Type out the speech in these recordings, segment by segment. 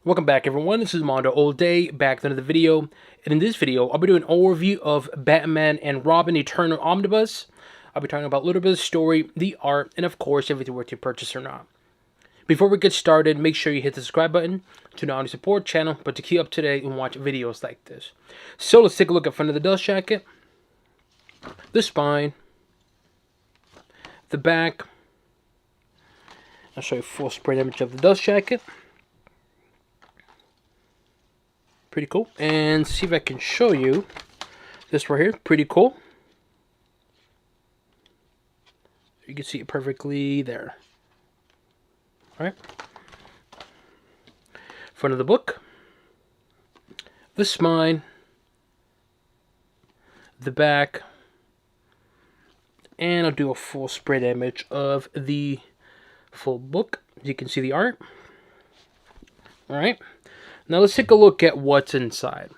Welcome back, everyone. This is MandoAllDay, back with another video. And in this video, I'll be doing an overview of Batman and Robin Eternal Omnibus. I'll be talking about a little bit of the story, the art, and of course, everything worth your purchase or not. Before we get started, make sure you hit the subscribe button to not only support the channel, but to keep up to date and watch videos like this. So let's take a look at front of the dust jacket, the spine, the back. I'll show you a full spread image of the dust jacket. Pretty cool. And see if I can show you this right here. Pretty cool. You can see it perfectly there. Alright. Front of the book. The spine. The back. And I'll do a full spread image of the full book. You can see the art. Alright. Now let's take a look at what's inside.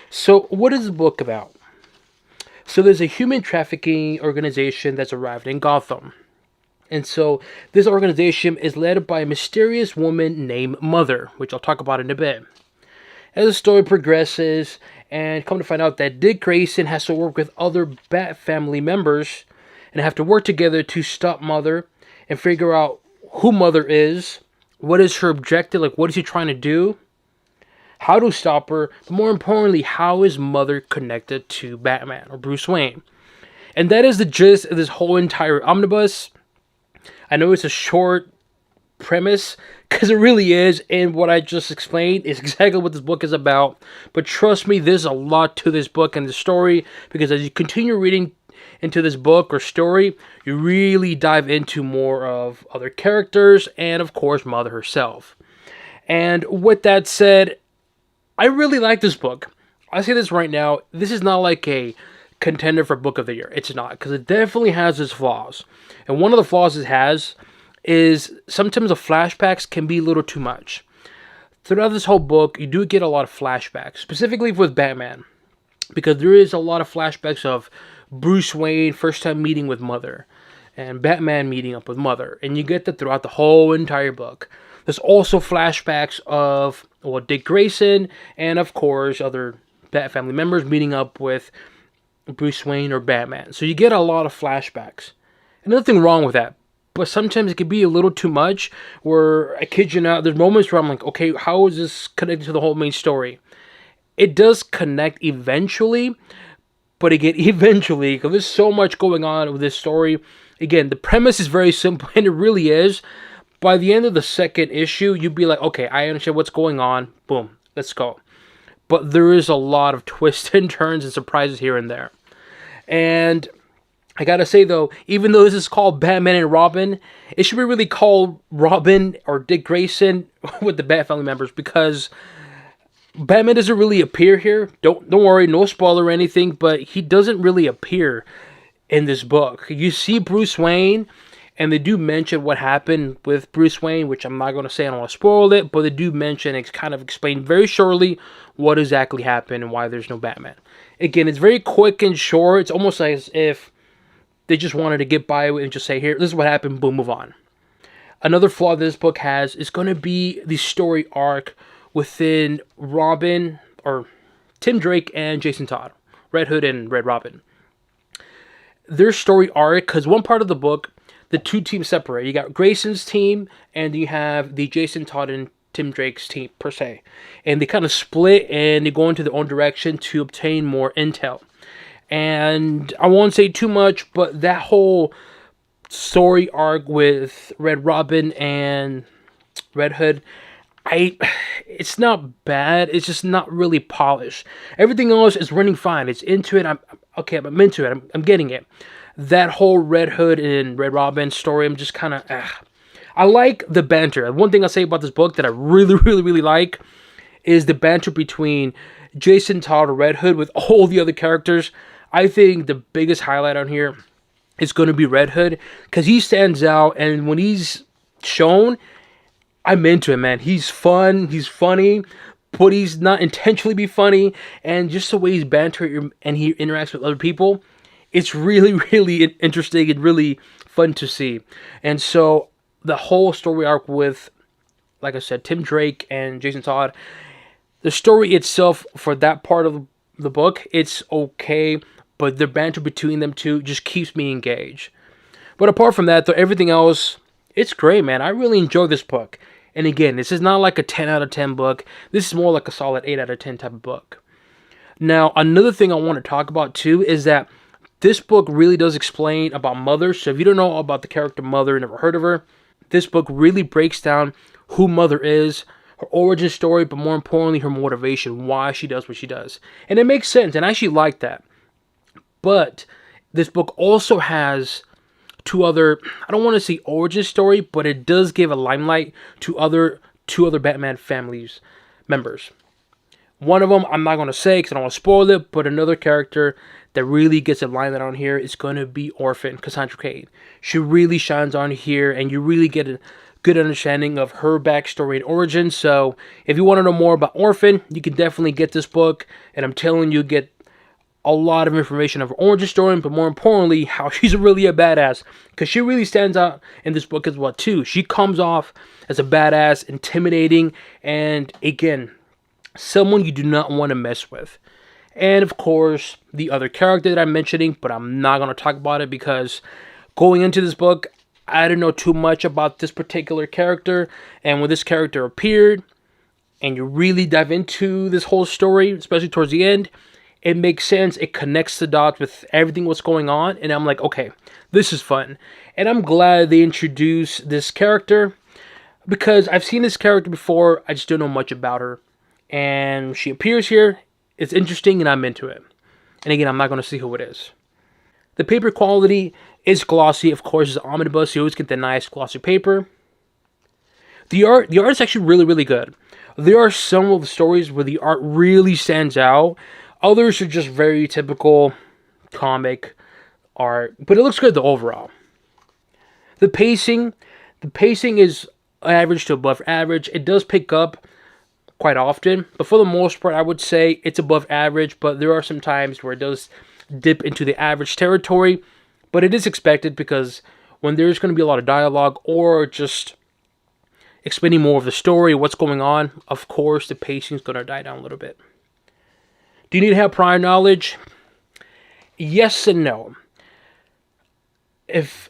So what is the book about? So there's a human trafficking organization that's arrived in Gotham. And so this organization is led by a mysterious woman named Mother, which I'll talk about in a bit. As the story progresses, and come to find out that Dick Grayson has to work with other Bat family members and have to work together to stop Mother and figure out who Mother is, what is her objective, like what is she trying to do, how to stop her, but more importantly, how is Mother connected to Batman or Bruce Wayne? And that is the gist of this whole entire omnibus. I know it's a short premise, because it really is, and what I just explained is exactly what this book is about. But trust me, there's a lot to this book and the story, because as you continue reading into this book or story, you really dive into more of other characters, and of course, Mother herself. And with that said, I really like this book. I say this right now, this is not like a contender for Book of the Year. It's not, because it definitely has its flaws. And one of the flaws it has is sometimes the flashbacks can be a little too much. Throughout this whole book, you do get a lot of flashbacks, specifically with Batman, because there is a lot of flashbacks of Bruce Wayne first time meeting with Mother, and Batman meeting up with Mother, and you get that throughout the whole entire book. There's also flashbacks of, well, Dick Grayson, and of course, other Bat family members meeting up with Bruce Wayne or Batman. So you get a lot of flashbacks. And nothing wrong with that. But sometimes it can be a little too much, where, I kid you not, there's moments where I'm like, okay, how is this connected to the whole main story? It does connect eventually, but again, eventually, because there's so much going on with this story. Again, the premise is very simple, and it really is. By the end of the second issue, you'd be like, okay, I understand what's going on. Boom, let's go. But there is a lot of twists and turns and surprises here and there. And I gotta say, though, even though this is called Batman and Robin, it should be really called Robin or Dick Grayson with the Bat family members, because Batman doesn't really appear here. Don't worry, no spoiler or anything, but he doesn't really appear in this book. You see Bruce Wayne, and they do mention what happened with Bruce Wayne, which I'm not going to say, I don't want to spoil it, but they do mention, it's kind of explained very shortly what exactly happened and why there's no Batman. Again, it's very quick and short. It's almost as if they just wanted to get by and just say, here, this is what happened, boom, move on. Another flaw this book has is going to be the story arc within Robin, or Tim Drake and Jason Todd, Red Hood and Red Robin. Their story arc, because one part of the book, the two teams separate. You got Grayson's team, and you have the Jason Todd and Tim Drake's team, per se. And they kind of split, and they go into their own direction to obtain more intel. And I won't say too much, but that whole story arc with Red Robin and Red Hood, it's not bad. It's just not really polished. Everything else is running fine. It's into it. I'm into it. I'm getting it. That whole Red Hood and Red Robin story, I'm just kind of, I like the banter. One thing I'll say about this book that I really, really, really like is the banter between Jason Todd or Red Hood with all the other characters. I think the biggest highlight on here is going to be Red Hood, because he stands out, and when he's shown, I'm into it, man. He's fun, he's funny, but he's not intentionally be funny, and just the way he's banter and he interacts with other people, it's really, really interesting and really fun to see. And so the whole story arc with like I said, Tim Drake and Jason Todd. The story itself, for that part of the book, it's okay, but the banter between them two just keeps me engaged. But apart from that, though, everything else, it's great, man. I really enjoy this book. And again, this is not like a 10 out of 10 book. This is more like a solid 8 out of 10 type of book. Now, another thing I want to talk about, too, is that this book really does explain about Mother. So if you don't know about the character Mother, never heard of her, this book really breaks down who Mother is, her origin story, but more importantly, her motivation, why she does what she does. And it makes sense, and I actually like that. But this book also has two other, I don't want to say origin story, but it does give a limelight to two other Batman families members. One of them I'm not going to say because I don't want to spoil it, but another character that really gets a limelight on here is going to be Orphan, Cassandra Cain. She really shines on here, and you really get a good understanding of her backstory and origin. So if you want to know more about Orphan, you can definitely get this book, and I'm telling you, get a lot of information of her origin story, but more importantly, how she's really a badass, because she really stands out in this book as well too. She comes off as a badass, intimidating, and again, someone you do not want to mess with. And of course, the other character that I'm mentioning, but I'm not going to talk about it because going into this book, I didn't know too much about this particular character, and when this character appeared, and you really dive into this whole story, especially towards the end, it makes sense. It connects the dots with everything what's going on. And I'm like, okay, this is fun. And I'm glad they introduced this character because I've seen this character before. I just don't know much about her. And she appears here. It's interesting and I'm into it. And again, I'm not going to see who it is. The paper quality is glossy. Of course, it's omnibus. You always get the nice glossy paper. The art is actually really, really good. There are some of the stories where the art really stands out. Others are just very typical comic art, but it looks good though overall. The pacing is average to above average. It does pick up quite often, but for the most part, I would say it's above average, but there are some times where it does dip into the average territory, but it is expected because when there's going to be a lot of dialogue or just explaining more of the story, what's going on, of course, the pacing is going to die down a little bit. Do you need to have prior knowledge? Yes and no. If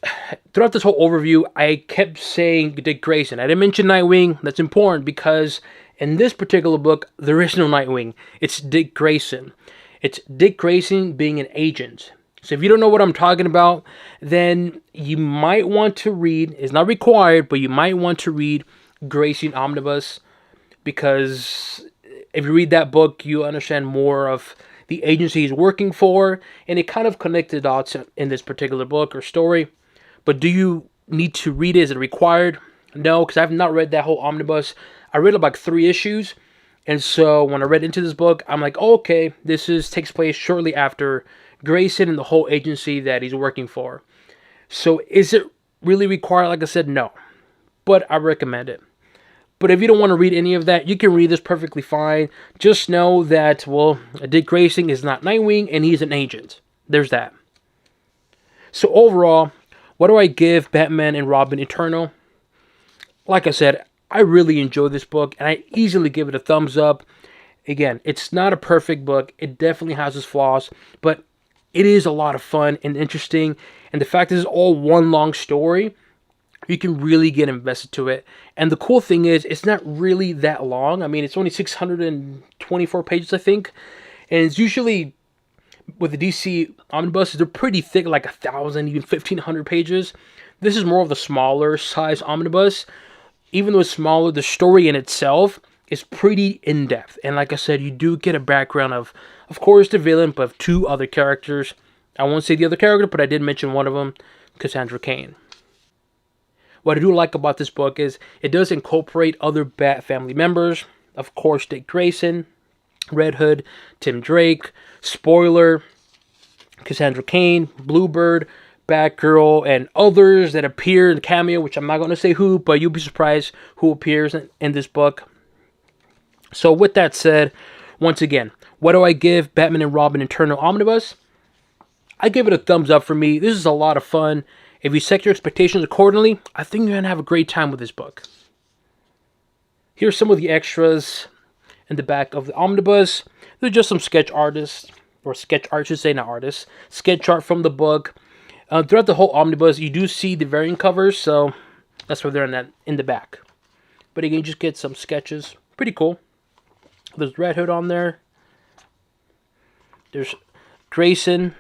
throughout this whole overview, I kept saying Dick Grayson. I didn't mention Nightwing. That's important because in this particular book, there is no Nightwing. It's Dick Grayson. It's Dick Grayson being an agent. So if you don't know what I'm talking about, then you might want to read, it's not required, but you might want to read Grayson Omnibus because if you read that book, you understand more of the agency he's working for, and it kind of connected the dots in this particular book or story. But do you need to read it? Is it required? No, because I've not read that whole omnibus. I read about 3 issues, and so when I read into this book, I'm like, oh, okay, takes place shortly after Grayson and the whole agency that he's working for. So is it really required? Like I said, no, but I recommend it. But if you don't want to read any of that, you can read this perfectly fine. Just know that, well, Dick Grayson is not Nightwing, and he's an agent. There's that. So overall, what do I give Batman and Robin Eternal? Like I said, I really enjoy this book, and I easily give it a thumbs up. Again, it's not a perfect book. It definitely has its flaws, but it is a lot of fun and interesting. And the fact that it's all one long story, you can really get invested to it. And the cool thing is, it's not really that long. I mean, it's only 624 pages, I think. And it's usually, with the DC omnibuses, they're pretty thick, like 1,000, even 1,500 pages. This is more of the smaller size omnibus. Even though it's smaller, the story in itself is pretty in-depth. And like I said, you do get a background of course, the villain, but of 2 other characters. I won't say the other character, but I did mention one of them, Cassandra Cain. What I do like about this book is it does incorporate other Bat family members. Of course, Dick Grayson, Red Hood, Tim Drake, Spoiler, Cassandra Cain, Bluebird, Batgirl, and others that appear in the cameo, which I'm not going to say who, but you'll be surprised who appears in this book. So with that said, once again, what do I give Batman and Robin Eternal Omnibus? I give it a thumbs up for me. This is a lot of fun. If you set your expectations accordingly, I think you're going to have a great time with this book. Here's some of the extras in the back of the omnibus. They're just some sketch artists, or sketch art, I should say, not artists. Sketch art from the book. Throughout the whole omnibus, you do see the variant covers, so that's why they're in the back. But again, you just get some sketches. Pretty cool. There's Red Hood on there. There's Grayson.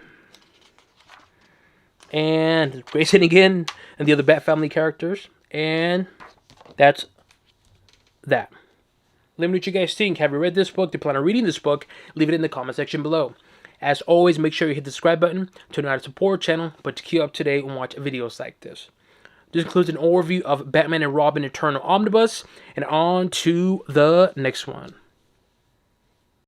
And Grayson again. And the other Bat Family characters. And that's that. Let me know what you guys think. Have you read this book? Do you plan on reading this book? Leave it in the comment section below. As always, make sure you hit the subscribe button to know how to support the channel, but to keep up to date and watch videos like this. This includes an overview of Batman and Robin Eternal Omnibus, and on to the next one.